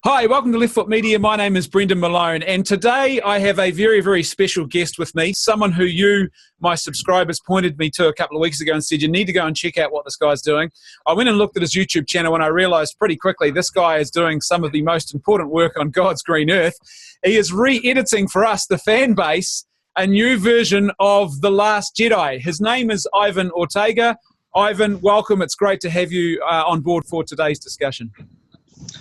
Hi, welcome to Left Foot Media. My name is Brendan Malone, and today I have a very, very special guest with me, someone who you, my subscribers, pointed me to a couple of weeks ago and said, you need to go and check out what this guy's doing. I went and looked at his YouTube channel and I realized pretty quickly this guy is doing some of the most important work on God's green earth. He is re-editing for us, the fan base, a new version of The Last Jedi. His name is Ivan Ortega. Ivan, welcome. It's great to have you on board for today's discussion.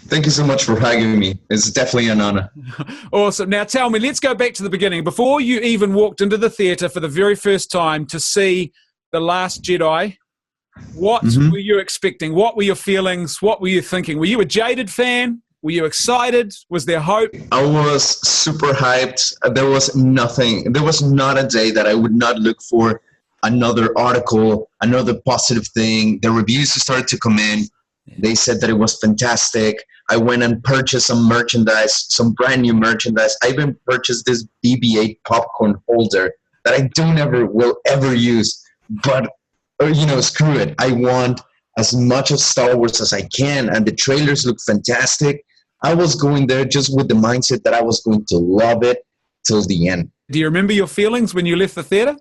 Thank you so much for having me. It's definitely an honor. Awesome. Now tell me, let's go back to the beginning. Before you even walked into the theatre for the very first time to see The Last Jedi, what were you expecting? What were your feelings? What were you thinking? Were you a jaded fan? Were you excited? Was there hope? I was super hyped. There was not a day that I would not look for another article, another positive thing. The reviews started to come in. They said that it was fantastic. I went and purchased some merchandise, some brand new merchandise. I even purchased this BB-8 popcorn holder that I will ever use. But, screw it. I want as much of Star Wars as I can, and the trailers look fantastic. I was going there just with the mindset that I was going to love it till the end. Do you remember your feelings when you left the theater?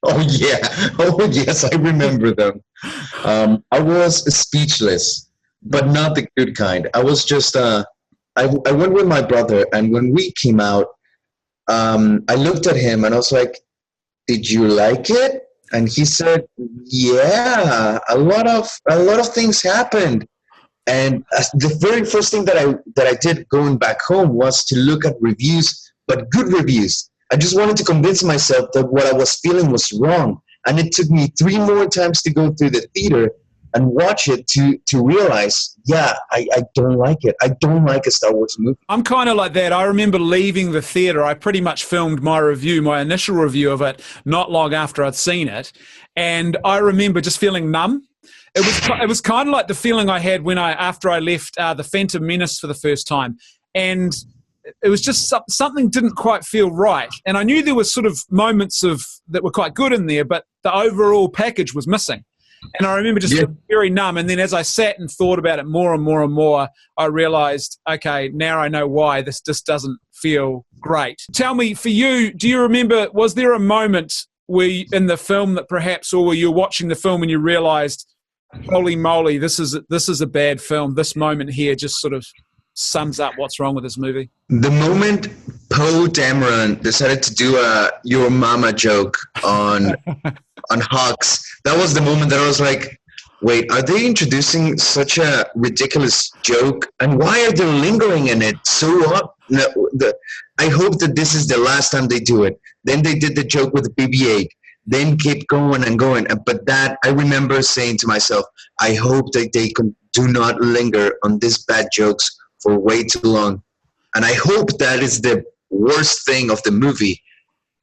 Oh, yeah. Oh, yes, I remember them. I was speechless, but not the good kind. I was just, I went with my brother, and when we came out, I looked at him, and I was like, did you like it? And he said, yeah, a lot of things happened. And the very first thing that I did going back home was to look at reviews, but good reviews. I just wanted to convince myself that what I was feeling was wrong. And it took me 3 more times to go through the theater and watch it to realize, I don't like it. I don't like a Star Wars movie. I'm kind of like that. I remember leaving the theater. I pretty much filmed my initial review of it, not long after I'd seen it. And I remember just feeling numb. It was kind of like the feeling I had after I left The Phantom Menace for the first time. And it was just something didn't quite feel right. And I knew there was sort of moments that were quite good in there, but the overall package was missing. And I remember just feeling very numb. And then as I sat and thought about it more and more and more, I realized, okay, now I know why this just doesn't feel great. Tell me, for you, do you remember, was there a moment in the film that perhaps, or were you watching the film and you realized, holy moly, this is a bad film. This moment here just sort of sums up what's wrong with this movie? The moment Poe Dameron decided to do a "your mama" joke on Hux, that was the moment that I was like, wait, are they introducing such a ridiculous joke? And why are they lingering in it so up? I hope that this is the last time they do it. Then they did the joke with the BB-8. Then keep going and going. But that, I remember saying to myself, I hope that they do not linger on these bad jokes for way too long. And I hope that is the worst thing of the movie.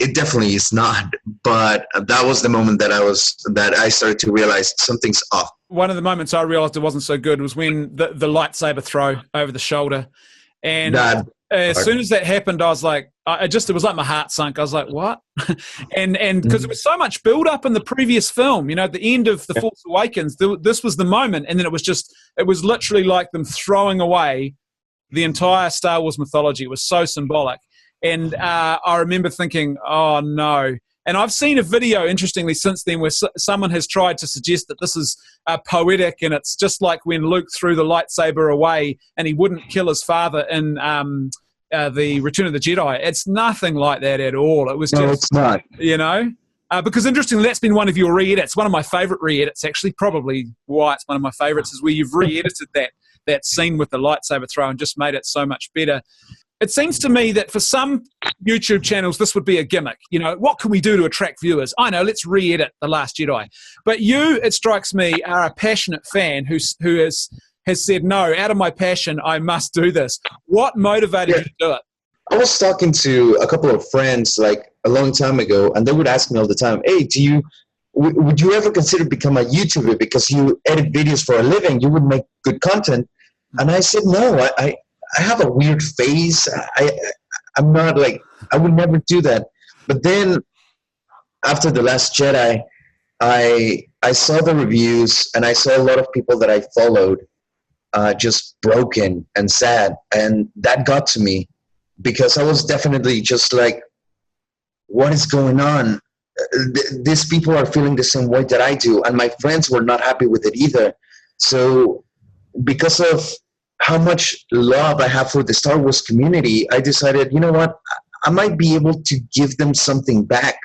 It definitely is not. But that was the moment that I started to realize something's off. One of the moments I realized it wasn't so good was when the lightsaber throw over the shoulder. And as soon as that happened, I was like, it was like my heart sunk. I was like, what? and because there was so much build up in the previous film, at the end of The Force Awakens, this was the moment. And then it was literally like them throwing away the entire Star Wars mythology. It was so symbolic. And I remember thinking, oh no. And I've seen a video, interestingly, since then where someone has tried to suggest that this is poetic, and it's just like when Luke threw the lightsaber away and he wouldn't kill his father in the Return of the Jedi. It's nothing like that at all. It was just, no, it's not. Because interestingly, that's been one of your re-edits. One of my favorite re-edits, actually, probably why it's one of my favorites, is where you've re-edited that scene with the lightsaber throw and just made it so much better. It seems to me that for some YouTube channels, this would be a gimmick. What can we do to attract viewers? I know, let's re-edit The Last Jedi. But you, it strikes me, are a passionate fan who has said, no, out of my passion, I must do this. What motivated you to do it? I was talking to a couple of friends like a long time ago, and they would ask me all the time, hey, would you ever consider becoming a YouTuber because you edit videos for a living? You would make good content. And I said, no, I have a weird face. I'm not like, I would never do that. But then after The Last Jedi, I saw the reviews and I saw a lot of people that I followed just broken and sad. And that got to me because I was definitely just like, what is going on? These people are feeling the same way that I do. And my friends were not happy with it either. So because of how much love I have for the Star Wars community, I decided, you know what? I might be able to give them something back.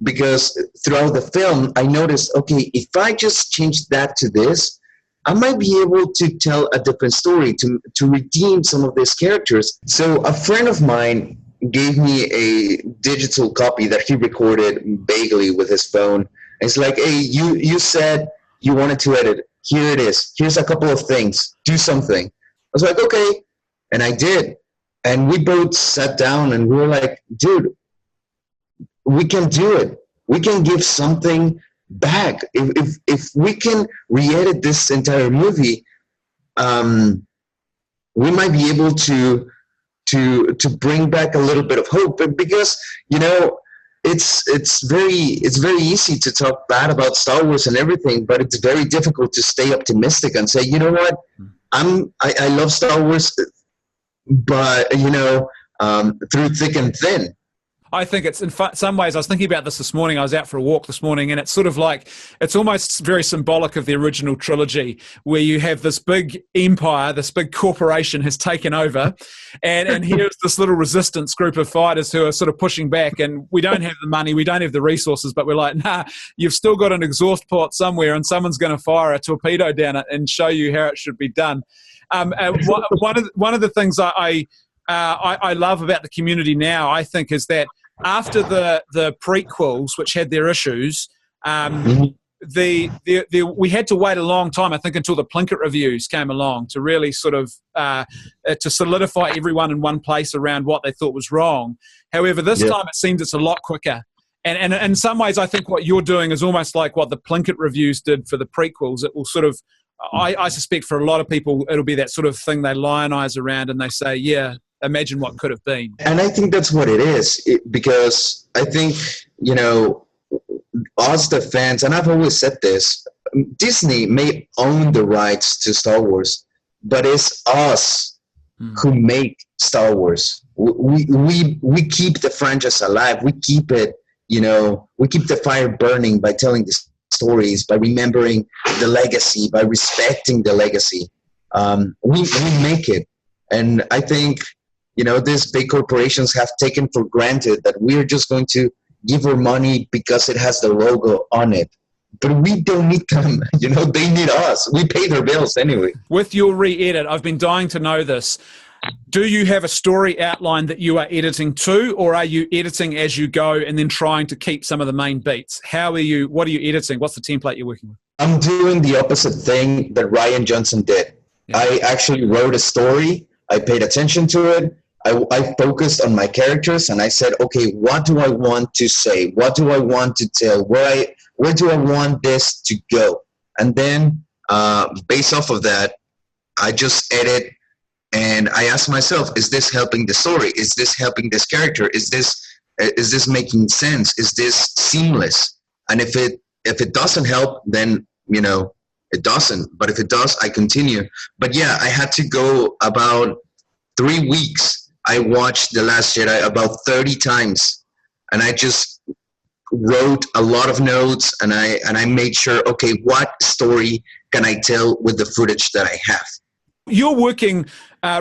Because throughout the film, I noticed, okay, if I just change that to this, I might be able to tell a different story, to redeem some of these characters. So a friend of mine gave me a digital copy that he recorded vaguely with his phone. It's like, hey, you said you wanted to edit. Here it is. Here's a couple of things. Do something. I was like, okay. And I did. And we both sat down and we were like, dude, we can do it. We can give something back. If we can re-edit this entire movie, we might be able to bring back a little bit of hope. But because, you know, it's very easy to talk bad about Star Wars and everything, but it's very difficult to stay optimistic and say, you know what, I love Star Wars, but you know, through thick and thin. I think it's in some ways, I was thinking about this morning. I was out for a walk this morning, and it's sort of like, it's almost very symbolic of the original trilogy, where you have this big empire, this big corporation has taken over, and here's this little resistance group of fighters who are sort of pushing back, and we don't have the money, we don't have the resources, but we're like, nah, you've still got an exhaust port somewhere, and someone's going to fire a torpedo down it and show you how it should be done. One of the things I love about the community now, I think, is that after the prequels, which had their issues, we had to wait a long time, I think, until the Plinkett reviews came along to really sort of to solidify everyone in one place around what they thought was wrong. However, this time it seems it's a lot quicker. And in some ways, I think what you're doing is almost like what the Plinkett reviews did for the prequels. It will sort of, I suspect for a lot of people, it'll be that sort of thing they lionize around and they say, yeah, imagine what could have been. And I think that's what it is, because I think, you know, us, the fans, and I've always said this, Disney may own the rights to Star Wars, but it's us who make Star Wars. We keep the franchise alive. We keep it, you know, we keep the fire burning by telling the stories, by remembering the legacy, by respecting the legacy. We make it. And I think, you know, these big corporations have taken for granted that we're just going to give our money because it has the logo on it. But we don't need them. You know, they need us. We pay their bills anyway. With your re-edit, I've been dying to know this. Do you have a story outline that you are editing to, or are you editing as you go and then trying to keep some of the main beats? What are you editing? What's the template you're working with? I'm doing the opposite thing that Rian Johnson did. Yeah. I actually wrote a story. I paid attention to it. I focused on my characters and I said, okay, what do I want to say? What do I want to tell? Where do I want this to go? And then based off of that, I just edit and I ask myself, is this helping the story? Is this helping this character? Is this making sense? Is this seamless? And if it doesn't help, then, you know, it doesn't. But if it does, I continue. But yeah, I had to go about 3 weeks. I watched The Last Jedi about 30 times, and I just wrote a lot of notes, and I made sure, okay, what story can I tell with the footage that I have? You're working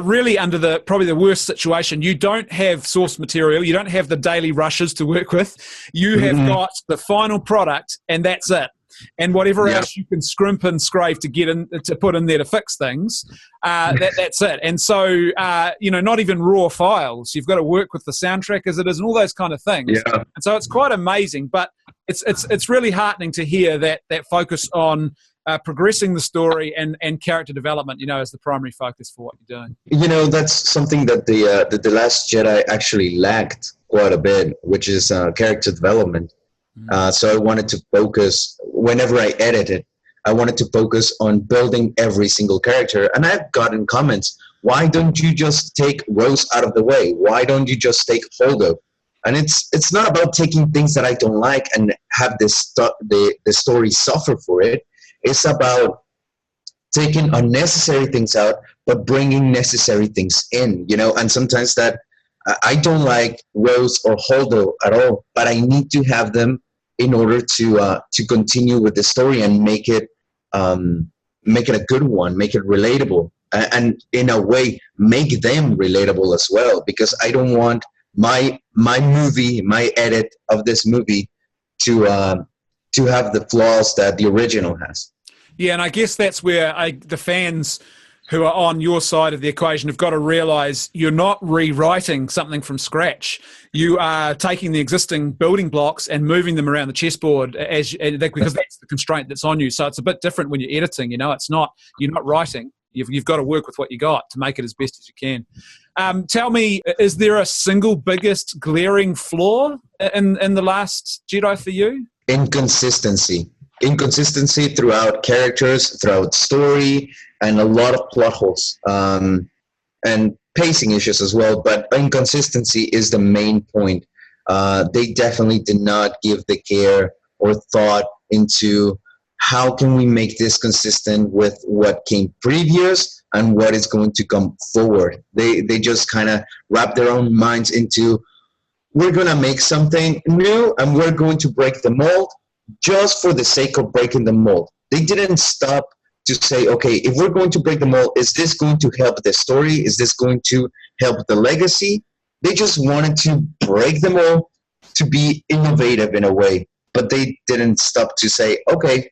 really under probably the worst situation. You don't have source material. You don't have the daily rushes to work with. You have got the final product, and that's it. And whatever else you can scrimp and scrape to get in, to put in there to fix things, that's it. And so, you know, not even raw files. You've got to work with the soundtrack as it is, and all those kind of things. Yeah. And so it's quite amazing. But it's really heartening to hear that focus on progressing the story and character development, you know, as the primary focus for what you're doing. You know, that's something that the Last Jedi actually lacked quite a bit, which is character development. So I wanted to focus, whenever I edited, I wanted to focus on building every single character. And I've gotten comments, why don't you just take Rose out of the way? Why don't you just take Holdo? And it's not about taking things that I don't like and have the story suffer for it. It's about taking unnecessary things out, but bringing necessary things in, and sometimes that I don't like Rose or Holdo at all, but I need to have them in order to continue with the story and make it a good one, make it relatable, and in a way make them relatable as well, because I don't want my edit of this movie to have the flaws that the original has. Yeah, and I guess that's where the fans who are on your side of the equation have got to realize you're not rewriting something from scratch. You are taking the existing building blocks and moving them around the chessboard because that's the constraint that's on you. So it's a bit different when you're editing. It's not, you're not writing. You've got to work with what you got to make it as best as you can. Tell me, is there a single biggest glaring flaw in The Last Jedi for you? Inconsistency throughout characters, throughout story, and a lot of plot holes, and pacing issues as well. But inconsistency is the main point. They definitely did not give the care or thought into how can we make this consistent with what came previous and what is going to come forward. They just kind of wrap their own minds into, we're going to make something new and we're going to break the mold just for the sake of breaking the mold. They didn't stop to say, okay, if we're going to break the mold, is this going to help the story? Is this going to help the legacy? They just wanted to break the mold to be innovative in a way, but they didn't stop to say, okay,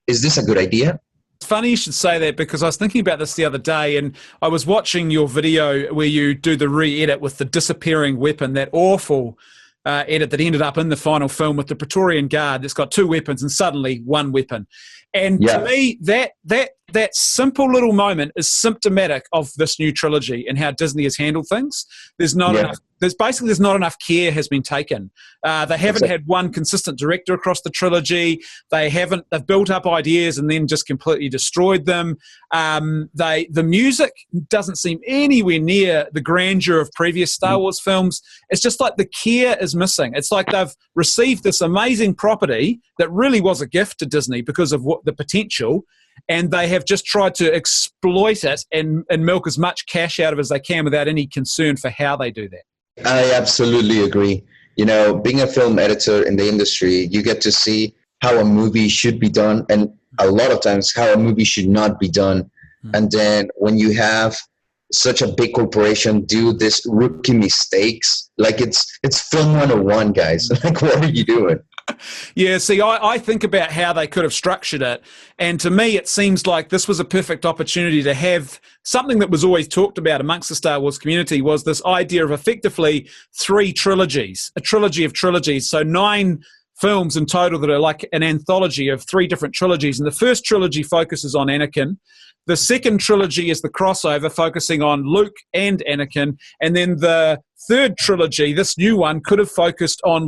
is this a good idea? It's funny you should say that, because I was thinking about this the other day, and I was watching your video where you do the re-edit with the disappearing weapon, that awful edit that ended up in the final film with the Praetorian Guard that's got two weapons and suddenly one weapon. And to me, that simple little moment is symptomatic of this new trilogy and how Disney has handled things. There's not enough. There's not enough care has been taken. They haven't had one consistent director across the trilogy. They've built up ideas and then just completely destroyed them. The music doesn't seem anywhere near the grandeur of previous Star Wars films. It's just like the care is missing. It's like they've received this amazing property that really was a gift to Disney because of the potential, and they have just tried to exploit it and milk as much cash out of it as they can without any concern for how they do that. I absolutely agree. Being a film editor in the industry, you get to see how a movie should be done, and a lot of times how a movie should not be done. And then when you have such a big corporation do this rookie mistakes, like it's film 101, guys. Like, what are you doing? Yeah, see, I think about how they could have structured it, and to me it seems like this was a perfect opportunity to have something that was always talked about amongst the Star Wars community, was this idea of effectively three trilogies, a trilogy of trilogies, so 9 films in total that are like an anthology of 3 different trilogies. And the first trilogy focuses on Anakin. The second trilogy is the crossover, focusing on Luke and Anakin. And then the third trilogy, this new one, could have focused on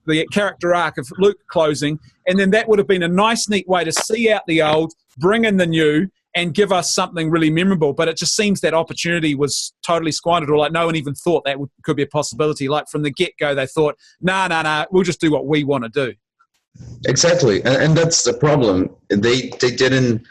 the character arc of Luke closing. And then that would have been a nice, neat way to see out the old, bring in the new, and give us something really memorable. But it just seems that opportunity was totally squandered, or like no one even thought that could be a possibility. Like from the get-go, they thought, nah, we'll just do what we want to do. Exactly. And that's the problem. They didn't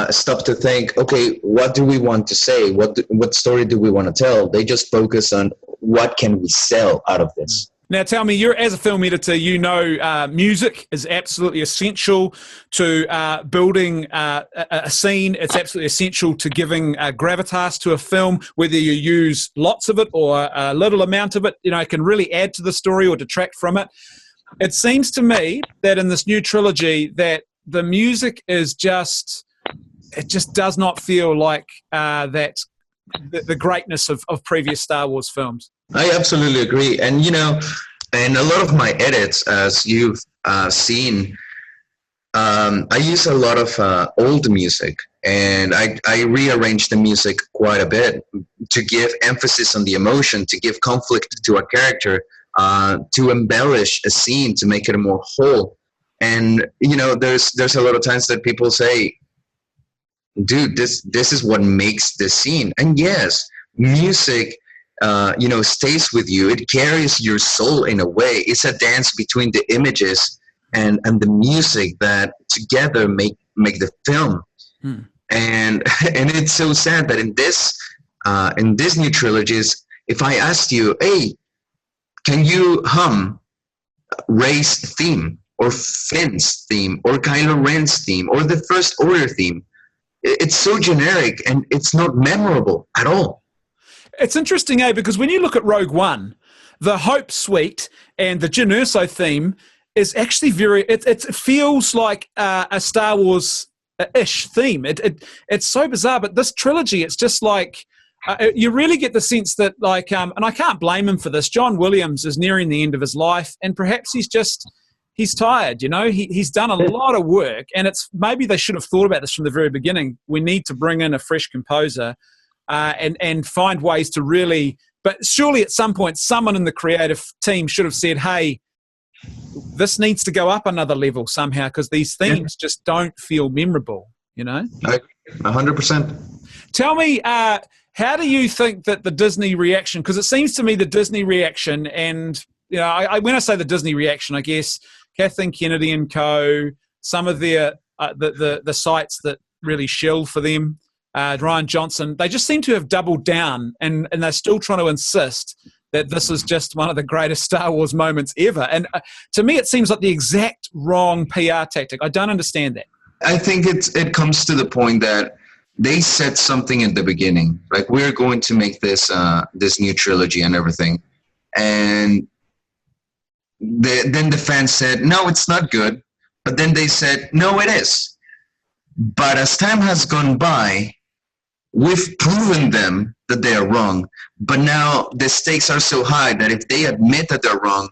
stop to think, okay, what do we want to say? What story do we want to tell? They just focus on what can we sell out of this. Now, tell me, as a film editor, music is absolutely essential to building a scene. It's absolutely essential to giving gravitas to a film, whether you use lots of it or a little amount of it. It can really add to the story or detract from it. It seems to me that in this new trilogy that the music is it just does not feel like the greatness of previous Star Wars films. I absolutely agree. And, and a lot of my edits, as you've seen, I use a lot of old music, and I rearrange the music quite a bit to give emphasis on the emotion, to give conflict to a character, to embellish a scene, to make it a more whole. And, there's a lot of times that people say, dude, this is what makes the scene. And yes, music, stays with you. It carries your soul in a way. It's a dance between the images and the music that together make the film. And it's so sad that in this new trilogies, if I asked you, hey, can you hum Rey's theme or Finn's theme or Kylo Ren's theme or the First Order theme? It's so generic and it's not memorable at all. It's interesting, because when you look at Rogue One, the Hope Suite and the Jyn Erso theme is actually it feels like a Star Wars-ish theme. It's so bizarre, but this trilogy, it's just like, you really get the sense that, like, and I can't blame him for this, John Williams is nearing the end of his life, and perhaps he's tired, he's done a lot of work, and it's maybe they should have thought about this from the very beginning. We need to bring in a fresh composer and find ways to really, but surely at some point someone in the creative team should have said, hey, this needs to go up another level somehow, because these themes just don't feel memorable, 100%. Tell me, how do you think that the Disney reaction, because it seems to me the Disney reaction, and when I say the Disney reaction, I guess Kathleen Kennedy and co, some of their the sites that really shill for them, Ryan Johnson, they just seem to have doubled down, and they're still trying to insist that this is just one of the greatest Star Wars moments ever. And to me, it seems like the exact wrong PR tactic. I don't understand that. I think it comes to the point that they said something at the beginning, like, we're going to make this this new trilogy and everything, and then the fans said, no, it's not good. But then they said, no, it is. But as time has gone by, we've proven them that they are wrong. But now the stakes are so high that if they admit that they're wrong,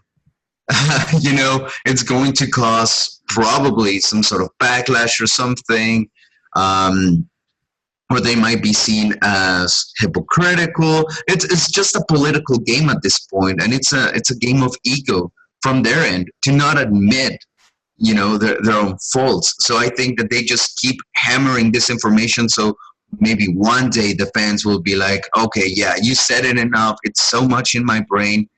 it's going to cause probably some sort of backlash or something. Or they might be seen as hypocritical. It's just a political game at this point, and it's a game of ego from their end to not admit, their own faults. So I think that they just keep hammering this information. So maybe one day the fans will be like, okay, yeah, you said it enough. It's so much in my brain.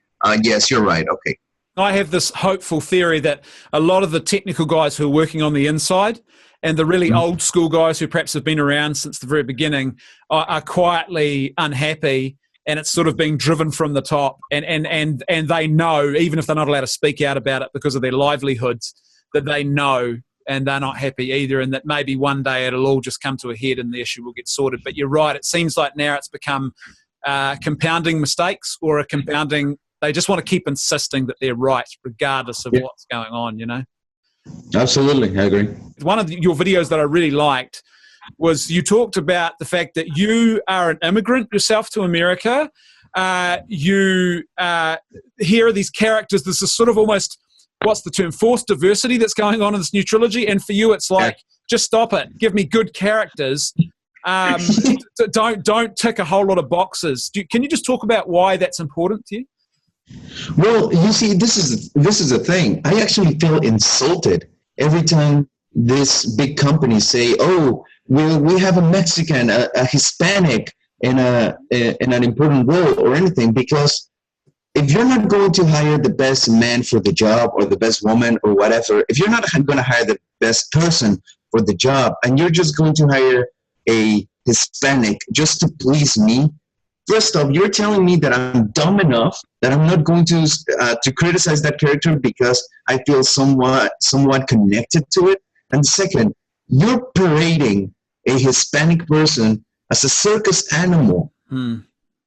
Yes, you're right. Okay. I have this hopeful theory that a lot of the technical guys who are working on the inside and the really old school guys who perhaps have been around since the very beginning are quietly unhappy, and it's sort of being driven from the top, and they know, even if they're not allowed to speak out about it because of their livelihoods, that they know and they're not happy either, and that maybe one day it'll all just come to a head and the issue will get sorted. But you're right, it seems like now it's become compounding mistakes or a compounding, they just want to keep insisting that they're right regardless of what's going on, Absolutely, I agree. One of your videos that I really liked was you talked about the fact that you are an immigrant yourself to America. Here are these characters. This is sort of almost, what's the term, forced diversity that's going on in this new trilogy. And for you, it's like, just stop it. Give me good characters. Don't tick a whole lot of boxes. Can you just talk about why that's important to you? Well, you see, this is a thing. I actually feel insulted every time this big companies say, "Oh, we have a Mexican, a Hispanic in an important role or anything," because if you're not going to hire the best man for the job or the best woman or whatever, if you're not going to hire the best person for the job and you're just going to hire a Hispanic just to please me, first off, you're telling me that I'm dumb enough that I'm not going to criticize that character because I feel somewhat connected to it. And second, you're parading a Hispanic person as a circus animal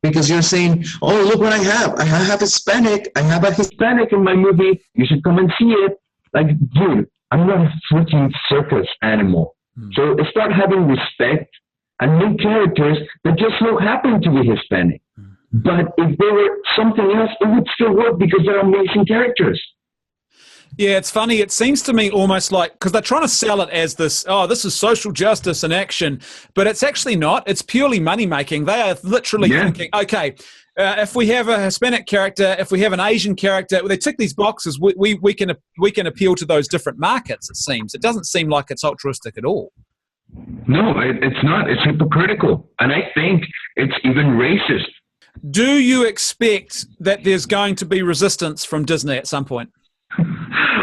because you're saying, "Oh, look what I have! I have Hispanic. I have a Hispanic in my movie. You should come and see it." Like, dude, I'm not a freaking circus animal. So start having respect and make characters that just so happen to be Hispanic. But if they were something else, it would still work because they're amazing characters. Yeah, it's funny. It seems to me almost like, because they're trying to sell it as this, this is social justice in action, but it's actually not. It's purely money-making. They are literally thinking, okay, if we have a Hispanic character, if we have an Asian character, they tick these boxes, we can appeal to those different markets, it seems. It doesn't seem like it's altruistic at all. No, it's not. It's hypocritical. And I think it's even racist. Do you expect that there's going to be resistance from Disney at some point?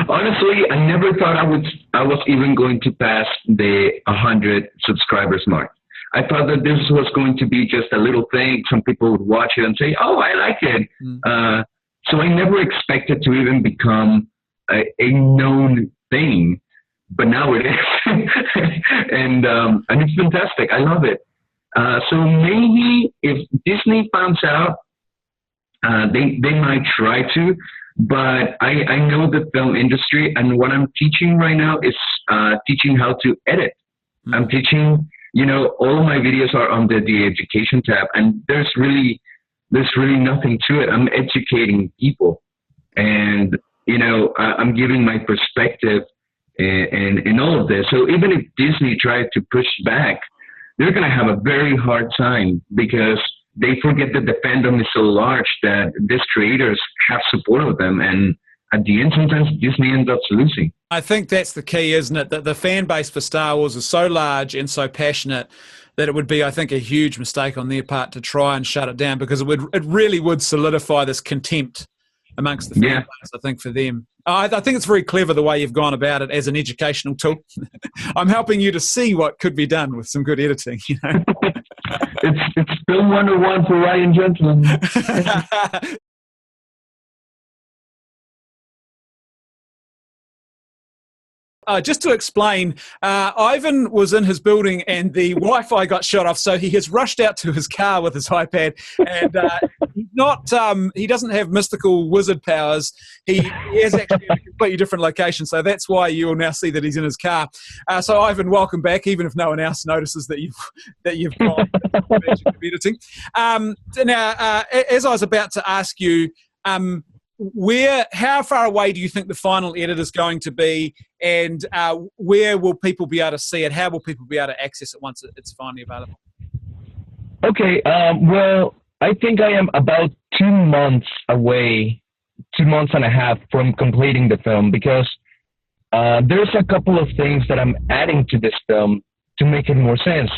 Honestly, I never thought I was even going to pass the 100 subscribers mark. I thought that this was going to be just a little thing. Some people would watch it and say, "Oh, I like it." So I never expected to even become a known thing, but now it is, and it's fantastic. I love it. So maybe if Disney finds out, they might try to. But I know the film industry, and what I'm teaching right now is teaching how to edit. I'm teaching. All of my videos are on the education tab, and there's really nothing to it. I'm educating people, and I'm giving my perspective in all of this. So even if Disney tried to push back, they're going to have a very hard time, because they forget that the fandom is so large that these creators have support of them, and at the end, sometimes Disney ends up losing. I think that's the key, isn't it? That the fan base for Star Wars is so large and so passionate that it would be, I think, a huge mistake on their part to try and shut it down, because it really would solidify this contempt amongst the fan base, I think, for them. I think it's very clever the way you've gone about it as an educational tool. I'm helping you to see what could be done with some good editing, It's film 101 for Ryan Gentleman. Just to explain, Ivan was in his building and the Wi-Fi got shut off, so he has rushed out to his car with his iPad, and he doesn't have mystical wizard powers. He is actually in a completely different location, so that's why you will now see that he's in his car. So Ivan, welcome back, even if no one else notices that you've gone magic of editing. Now, as I was about to ask you, how far away do you think the final edit is going to be, and where will people be able to see it? How will people be able to access it once it's finally available? Okay, well, I think I am about 2 months away, 2 months and a half from completing the film, because there's a couple of things that I'm adding to this film to make it more sense.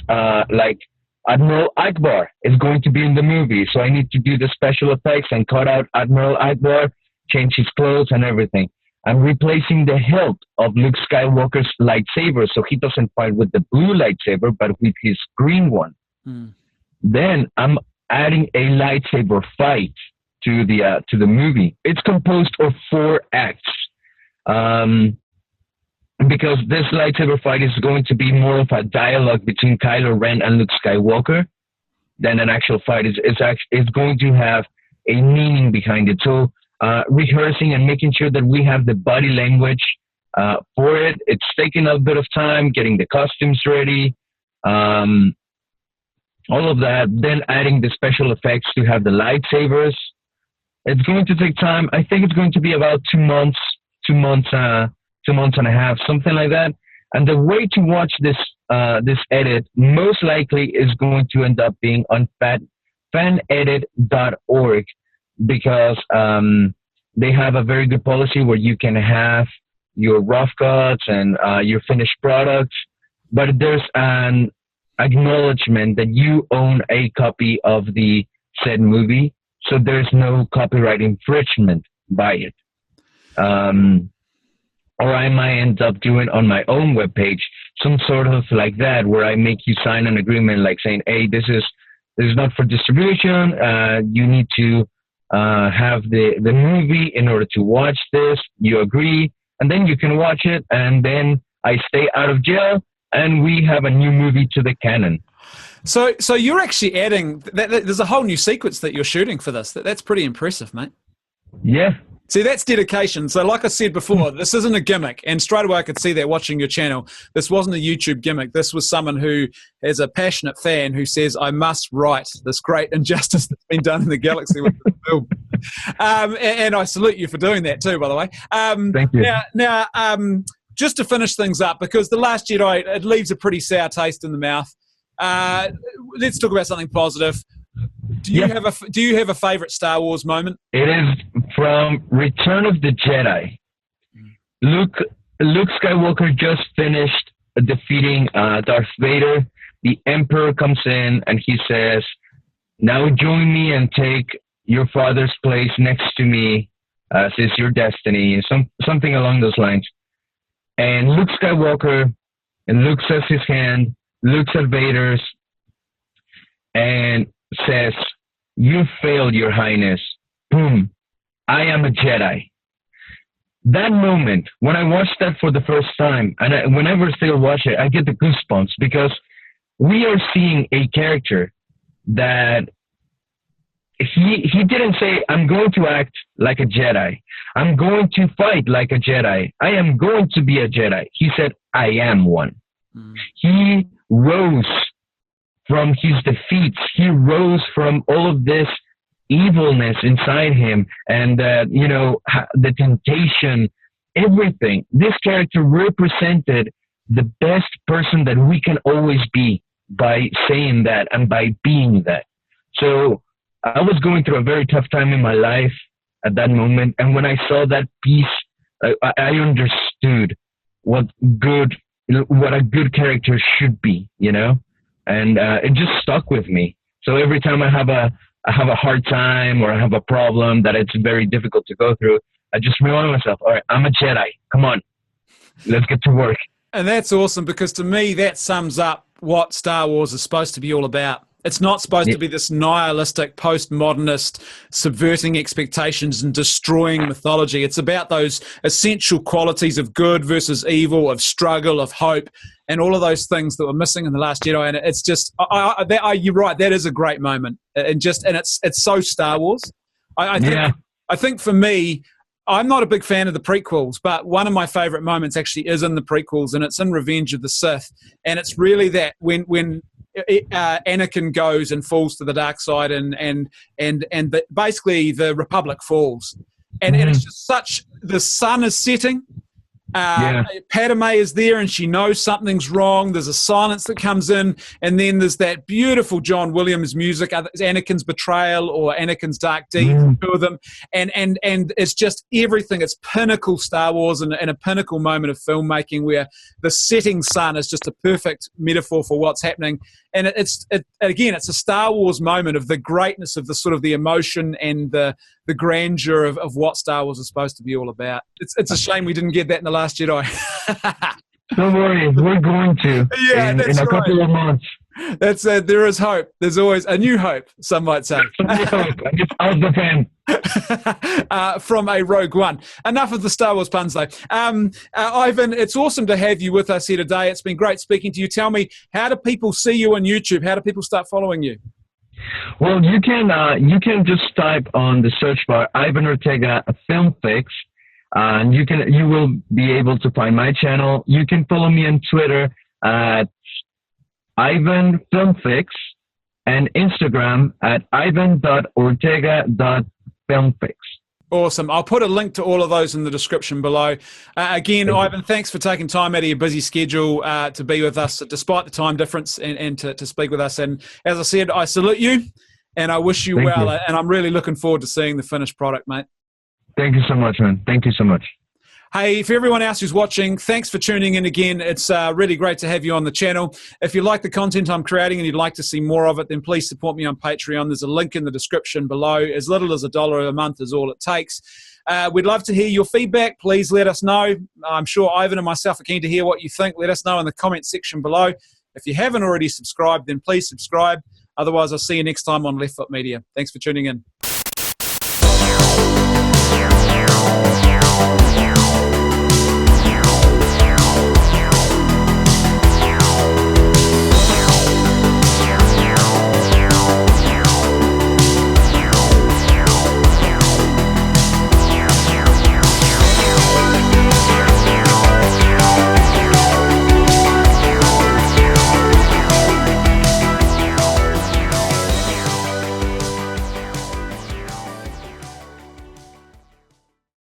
Like Admiral Akbar is going to be in the movie, so I need to do the special effects and cut out Admiral Akbar, change his clothes and everything. I'm replacing the hilt of Luke Skywalker's lightsaber, so he doesn't fight with the blue lightsaber, but with his green one. Then I'm adding a lightsaber fight to the movie. It's composed of 4 acts. Because this lightsaber fight is going to be more of a dialogue between Kylo Ren and Luke Skywalker than an actual fight. It's going to have a meaning behind it. So rehearsing and making sure that we have the body language for it. It's taking a bit of time, getting the costumes ready, all of that. Then adding the special effects to have the lightsabers. It's going to take time. I think it's going to be about 2 months, 2 months and a half, something like that. And the way to watch this edit most likely is going to end up being on fanedit.org, because they have a very good policy where you can have your rough cuts and your finished products, but there's an acknowledgement that you own a copy of the said movie, so there's no copyright infringement by it. Or I might end up doing on my own webpage some sort of like that, where I make you sign an agreement, like saying, "Hey, this is not for distribution. You need to have the movie in order to watch this. You agree, and then you can watch it, and then I stay out of jail, and we have a new movie to the canon." So you're actually adding there's a whole new sequence that you're shooting for this. That's pretty impressive, mate. Yeah. See, that's dedication. So like I said before, this isn't a gimmick. And straight away I could see that watching your channel. This wasn't a YouTube gimmick. This was someone who is a passionate fan who says, I must right this great injustice that's been done in the galaxy with the film. And I salute you for doing that too, by the way. Thank you. Now, just to finish things up, because The Last Jedi, it leaves a pretty sour taste in the mouth. Let's talk about something positive. Do you have a favorite Star Wars moment? It is from Return of the Jedi. Luke Skywalker just finished defeating Darth Vader. The Emperor comes in and he says, "Now join me and take your father's place next to me This is your destiny, something along those lines. And Luke Skywalker, and Luke says his hand, looks at Vader's, and says, "You failed, Your Highness. Boom. I am a Jedi." That moment, when I watched that for the first time, and whenever I still watch it, I get the goosebumps, because we are seeing a character that he didn't say, "I'm going to act like a Jedi. I'm going to fight like a Jedi. I am going to be a Jedi." He said, "I am one." He rose from his defeats. He rose from all of this evilness inside him, and the temptation, everything. This character represented the best person that we can always be by saying that and by being that. So I was going through a very tough time in my life at that moment, and when I saw that piece, I understood what a good character should be, and it just stuck with me. So every time I have a hard time, or I have a problem that it's very difficult to go through, I just remind myself, all right, I'm a Jedi. Come on, let's get to work. And that's awesome, because to me, that sums up what Star Wars is supposed to be all about. It's not supposed to be this nihilistic, postmodernist, subverting expectations and destroying mythology. It's about those essential qualities of good versus evil, of struggle, of hope, and all of those things that were missing in The Last Jedi. And it's just, you're right, that is a great moment. And it's so Star Wars. I think for me, I'm not a big fan of the prequels, but one of my favorite moments actually is in the prequels, and it's in Revenge of the Sith. And it's really that when Anakin goes and falls to the dark side, and basically the Republic falls, and it's just the sun is setting. Padme is there, and she knows something's wrong. There's a silence that comes in, and then there's that beautiful John Williams music, Anakin's Betrayal or Anakin's Dark Deed, two of them, and it's just everything. It's pinnacle Star Wars, and a pinnacle moment of filmmaking where the setting sun is just a perfect metaphor for what's happening. And again, it's a Star Wars moment of the greatness of the sort of the emotion and the grandeur of what Star Wars is supposed to be all about. It's a shame we didn't get that in The Last Jedi. Don't worry, we're going to in a couple of months. That's there is hope. There's always a new hope, some might say. Out the fan. From a Rogue One. Enough of the Star Wars puns, though. Ivan, it's awesome to have you with us here today. It's been great speaking to you. Tell me, how do people see you on YouTube? How do people start following you? Well, you can just type on the search bar Ivan Ortega Film Fix, and you will be able to find my channel. You can follow me on Twitter at Ivan Film Fix, and Instagram at ivan.ortega.filmfix. Awesome. I'll put a link to all of those in the description below. Again, Ivan, thanks for taking time out of your busy schedule to be with us, despite the time difference, and to speak with us. And as I said, I salute you, and I wish you well. And I'm really looking forward to seeing the finished product, mate. Thank you so much, man. Thank you so much. Hey, for everyone else who's watching, thanks for tuning in again. It's really great to have you on the channel. If you like the content I'm creating and you'd like to see more of it, then please support me on Patreon. There's a link in the description below. As little as $1 a month is all it takes. We'd love to hear your feedback. Please let us know. I'm sure Ivan and myself are keen to hear what you think. Let us know in the comment section below. If you haven't already subscribed, then please subscribe. Otherwise, I'll see you next time on Left Foot Media. Thanks for tuning in.